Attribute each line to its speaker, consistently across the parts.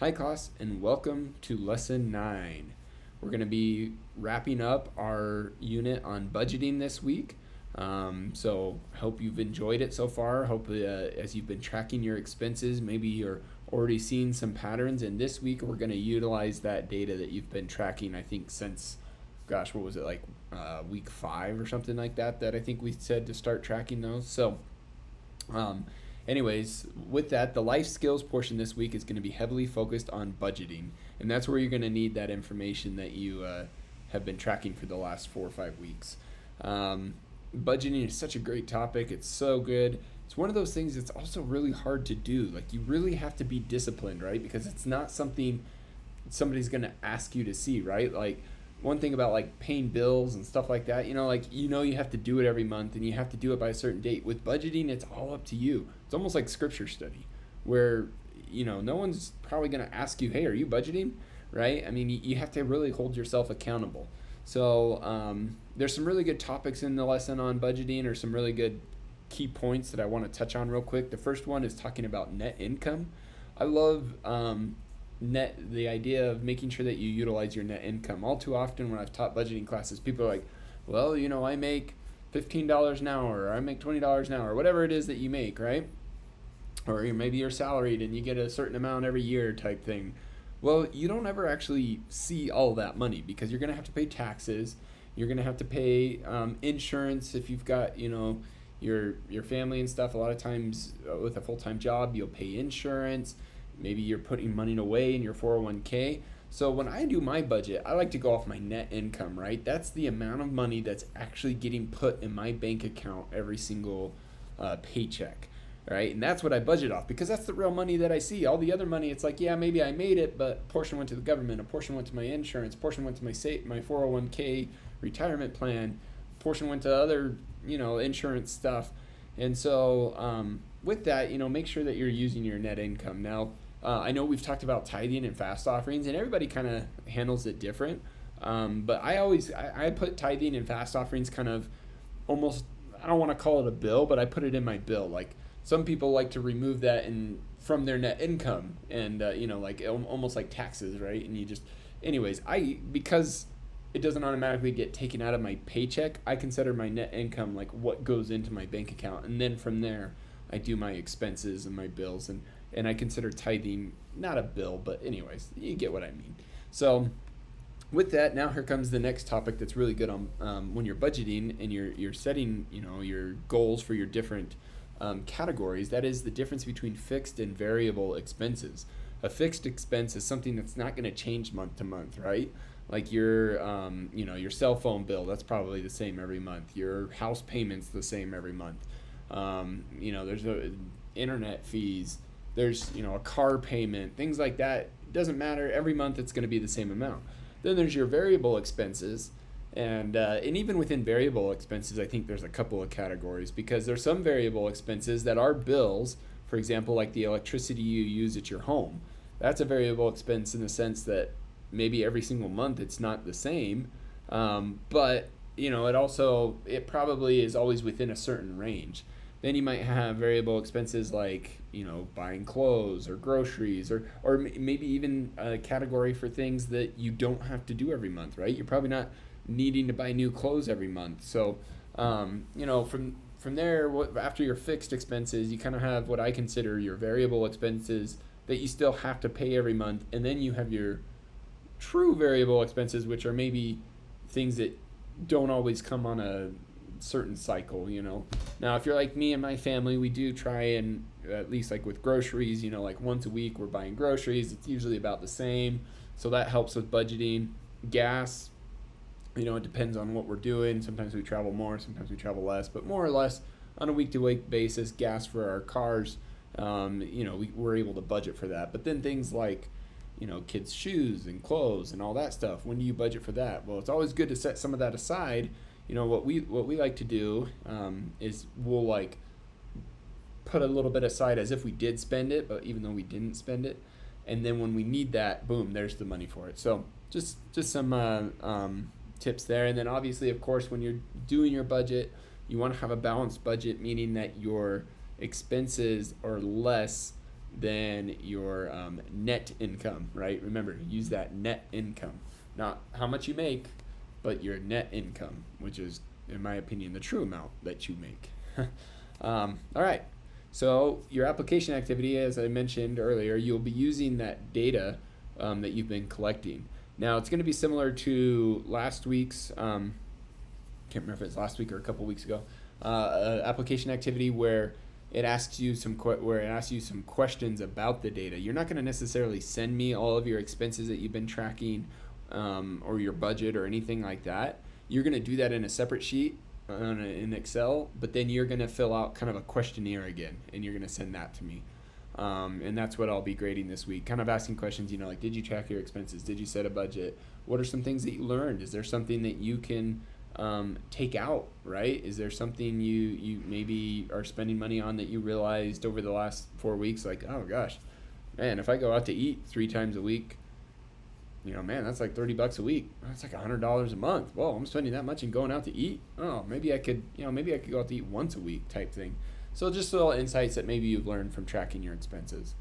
Speaker 1: Hi, class, and welcome to Lesson 9. We're going to be wrapping up our unit on budgeting this week. So, hope you've enjoyed it so far. Hope as you've been tracking your expenses, maybe you're already seeing some patterns. And this week, we're going to utilize that data that you've been tracking, I think, since, gosh, what was it, like week 5 or something like that, that I think we said to start tracking those. Um, Anyways, with that, the life skills portion this week is going to be heavily focused on budgeting, and that's where you're going to need that information that you have been tracking for the last 4 or 5 weeks. Um, Budgeting is such a great topic. It's so good. It's one of those things that's also really hard to do. Like, you really have to be disciplined, right? Because it's not something somebody's going to ask you to see, right? Like, one thing about like paying bills and stuff like that, you have to do it every month and you have to do it by a certain date. With budgeting, it's all up to you. It's almost like scripture study where no one's probably going to ask you, hey, are you budgeting, right? I mean, you have to really hold yourself accountable. So there's some really good topics in the lesson on budgeting, or some really good key points that I want to touch on real quick. The first one is talking about net income. I love the idea of making sure that you utilize your net income. All too often when I've taught budgeting classes, people are like, well, I make $15 an hour, or I make $20 an hour, whatever it is that you make, right? Or maybe you're salaried and you get a certain amount every year type thing. Well, you don't ever actually see all that money, because you're going to have to pay taxes. You're going to have to pay insurance if you've got, your family and stuff. A lot of times with a full-time job, you'll pay insurance. Maybe you're putting money away in your 401k. So when I do my budget, I like to go off my net income, right? That's the amount of money that's actually getting put in my bank account every single paycheck, right? And that's what I budget off, because that's the real money that I see. All the other money, it's like, yeah, maybe I made it, but a portion went to the government, a portion went to my insurance, a portion went to my 401k retirement plan, a portion went to other, insurance stuff. And so with that, make sure that you're using your net income. Now, I know we've talked about tithing and fast offerings, and everybody kind of handles it different. But I put tithing and fast offerings kind of almost, I don't want to call it a bill, but I put it in my bill. Like, some people like to remove that from their net income, and like almost like taxes, right? And anyways, because it doesn't automatically get taken out of my paycheck, I consider my net income like what goes into my bank account, and then from there I do my expenses and my bills, and I consider tithing not a bill, but anyways, you get what I mean. So with that, now here comes the next topic that's really good on when you're budgeting and you're setting your goals for your different categories. That is the difference between fixed and variable expenses. A fixed expense is something that's not going to change month to month, right? Like your cell phone bill, that's probably the same every month. Your house payment's the same every month. There's internet fees, there's a car payment, things like that. It doesn't matter, every month it's going to be the same amount. Then there's your variable expenses, and even within variable expenses, I think there's a couple of categories, because there's some variable expenses that are bills. For example, like the electricity you use at your home, that's a variable expense in the sense that maybe every single month it's not the same, but it probably is always within a certain range. Then you might have variable expenses like buying clothes or groceries, or maybe even a category for things that you don't have to do every month, right? You're probably not needing to buy new clothes every month. So from there, after your fixed expenses, you kind of have what I consider your variable expenses that you still have to pay every month, and then you have your true variable expenses, which are maybe things that don't always come on a certain cycle. Now, if you're like me and my family, we do try, and at least like with groceries, like once a week we're buying groceries. It's usually about the same, so that helps with budgeting. Gas, it depends on what we're doing. Sometimes we travel more, sometimes we travel less, but more or less on a week-to-week basis, gas for our cars, we're able to budget for that. But then things like kids' shoes and clothes and all that stuff, when do you budget for that? Well, it's always good to set some of that aside. What we like to do is we'll like put a little bit aside as if we did spend it, but even though we didn't spend it, and then when we need that, boom, there's the money for it. So just some tips there. And then obviously, of course, when you're doing your budget, you want to have a balanced budget, meaning that your expenses are less than your net income, right? Remember, use that net income, not how much you make, but your net income, which is, in my opinion, the true amount that you make. All right. So your application activity, as I mentioned earlier, you'll be using that data that you've been collecting. Now, it's going to be similar to last week's, can't remember if it's last week or a couple weeks ago, application activity where it asks you some questions about the data. You're not going to necessarily send me all of your expenses that you've been tracking or your budget or anything like that. You're going to do that in a separate sheet in Excel, but then you're going to fill out kind of a questionnaire again, and you're going to send that to me. And that's what I'll be grading this week, kind of asking questions, like, did you track your expenses? Did you set a budget? What are some things that you learned? Is there something that you can take out, right? Is there something you maybe are spending money on that you realized over the last 4 weeks, like, oh gosh, man, if I go out to eat 3 times a week, man, that's like $30 a week. That's like $100 a month. Whoa, I'm spending that much and going out to eat. Oh, maybe I could go out to eat once a week type thing. So just little insights that maybe you've learned from tracking your expenses.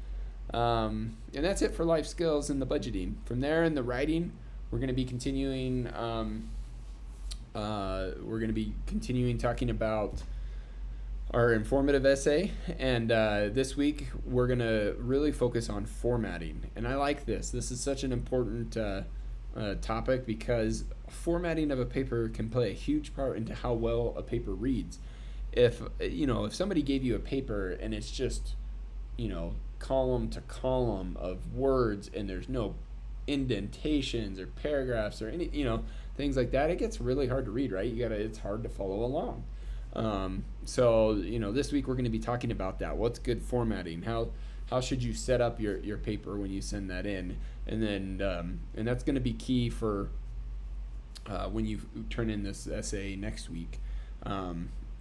Speaker 1: And that's it for life skills and the budgeting. From there, in the writing, we're going to be continuing. Talking about our informative essay, and this week we're going to really focus on formatting. And I like this. This is such an important topic because formatting of a paper can play a huge part into how well a paper reads. If somebody gave you a paper and it's just column to column of words and there's no indentations or paragraphs or any things like that, it gets really hard to read, right? It's hard to follow along. So this week we're going to be talking about that. What's good formatting? How should you set up your paper when you send that in? And then and that's going to be key for when you turn in this essay next week.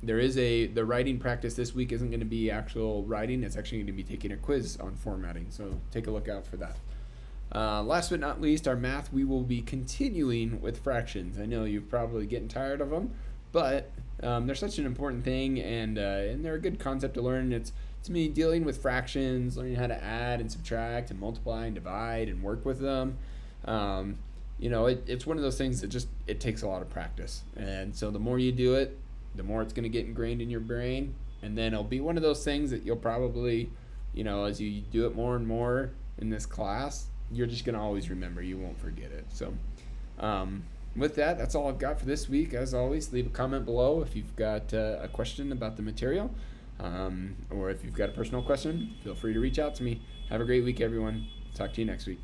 Speaker 1: The writing practice this week isn't going to be actual writing. It's actually going to be taking a quiz on formatting. So take a look out for that. Last but not least, our math, we will be continuing with fractions. I know you're probably getting tired of them, but they're such an important thing, and they're a good concept to learn. It's me dealing with fractions, learning how to add and subtract and multiply and divide and work with them. It's one of those things that just, it takes a lot of practice. And so the more you do it, the more it's going to get ingrained in your brain. And then it'll be one of those things that you'll probably, as you do it more and more in this class, you're just going to always remember. You won't forget it. So with that, that's all I've got for this week. As always, leave a comment below if you've got a question about the material, or if you've got a personal question, feel free to reach out to me. Have a great week, everyone. Talk to you next week.